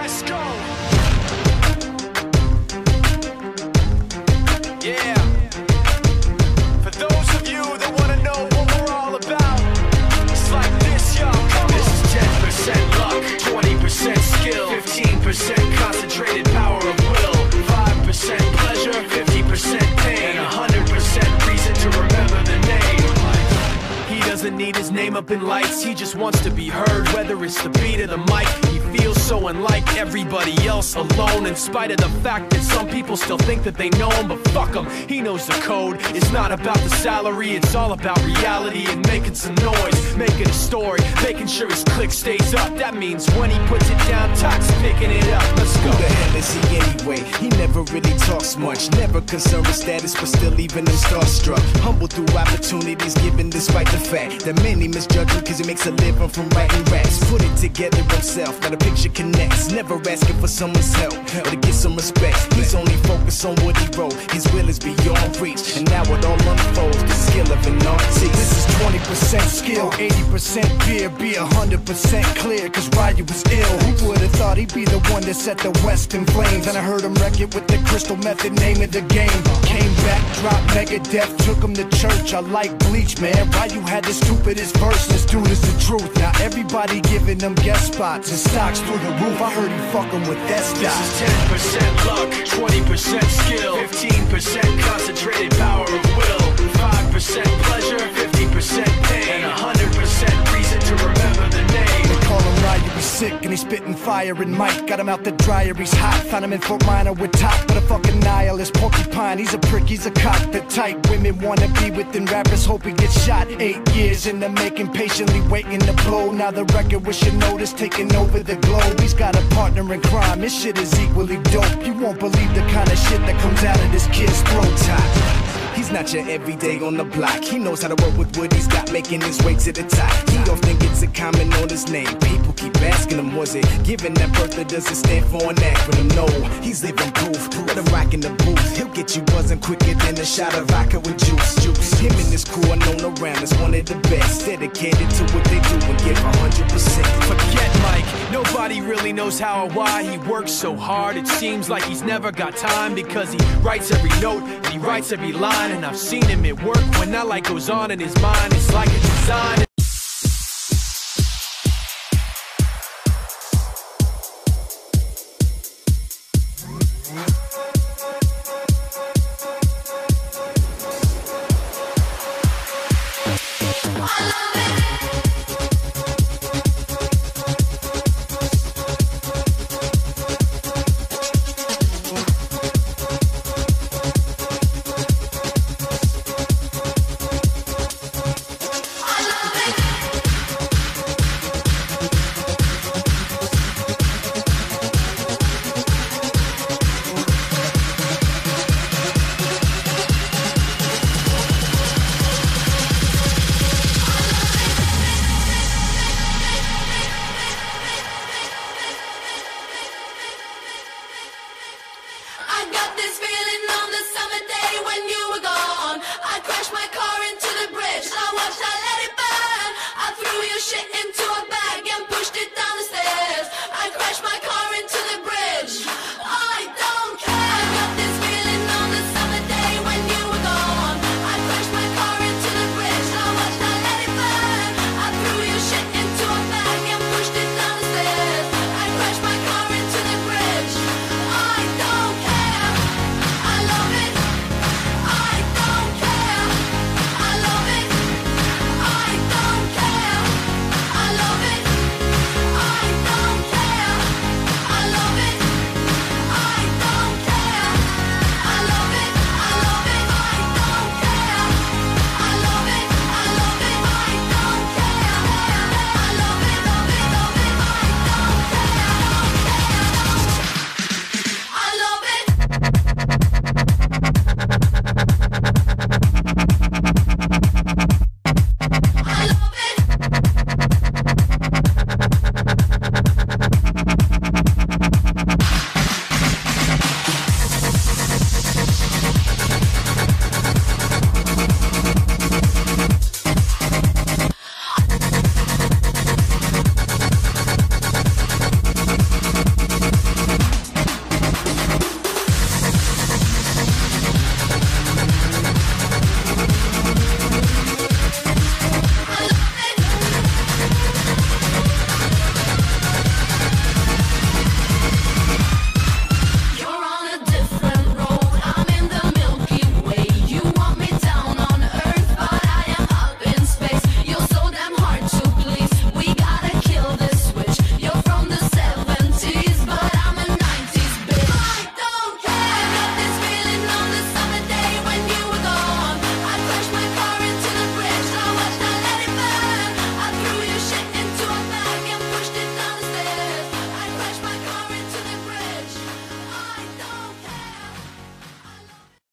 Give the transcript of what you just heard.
Let's go. Yeah. For those of you that want to know what we're all about, it's like this, y'all. Come on. This is 10% luck, 20% skill, 15% concentrated power of will, 5% pleasure, 50% pain, and 100% reason to remember the name. He doesn't need his name up in lights, he just wants to be heard, whether it's the beat or the mic. He feels so unlike everybody else, alone, in spite of the fact that some people still think that they know him. But fuck him, he knows the code. It's not about the salary, it's all about reality and making some noise, making a story, making sure his click stays up. That means when he puts it down, Tox picking it up. Let's go. Who the hell is he anyway? He never really talks much, never concerned with status, but still leaving him starstruck. Humble through opportunities given despite the fact that many misjudge him cause he makes a living from writing raps. Put it together himself, now the picture connects. Never asking for someone's help or to get some respect. He's only focused on what he wrote. His will is beyond reach, and now it all unfolds, the skill of an artist. This is 20% skill, 80% fear, be 100% clear, cause Ryu was ill. Who would've thought he'd be the one that set the West in flames? And I heard him wreck it with the Crystal Method, name of the game. Came back, dropped Megadeth, took him to church. I like Bleach, man. Ryu had the stupidest verse, this dude is the truth. Now everybody giving them guest spots and stocks through the roof. I heard he fucking with that stock. This is 10% luck, 20% skill, 15% concentrated power of will, 5% pleasure, 50% pain, and 100% reason to remember the name. They call him Ryu, he's sick and he's spitting fire. And Mike got him out the dryer, he's hot. Found him in Fort Minor with top, but a fucking nihilist porcupine. He's a prick, he's a cock. The type women wanna be within rappers, hope he gets shot. 8 years in the making, patiently waiting to blow. Now the record with your notice taking over the globe. He's got a partner in crime, his shit is equally dope. You won't believe the kind of shit that comes out of this kid's throat. He's not your everyday on the block. He knows how to work with what he's got, making his way to the top. He often gets a comment on his name. People keep asking him, was it given that birth or does it stand for an acronym? No, he's living proof. Let him rock in the booth. He'll get you buzzing quicker than a shot of vodka with juice. Him and his crew are known around as one of the best, dedicated to what they do and give 100%. Forget Mike, nobody really knows how or why he works so hard. It seems like he's never got time because he writes every note and he writes every line. And I've seen him at work when that light goes on in his mind. It's like a design. I love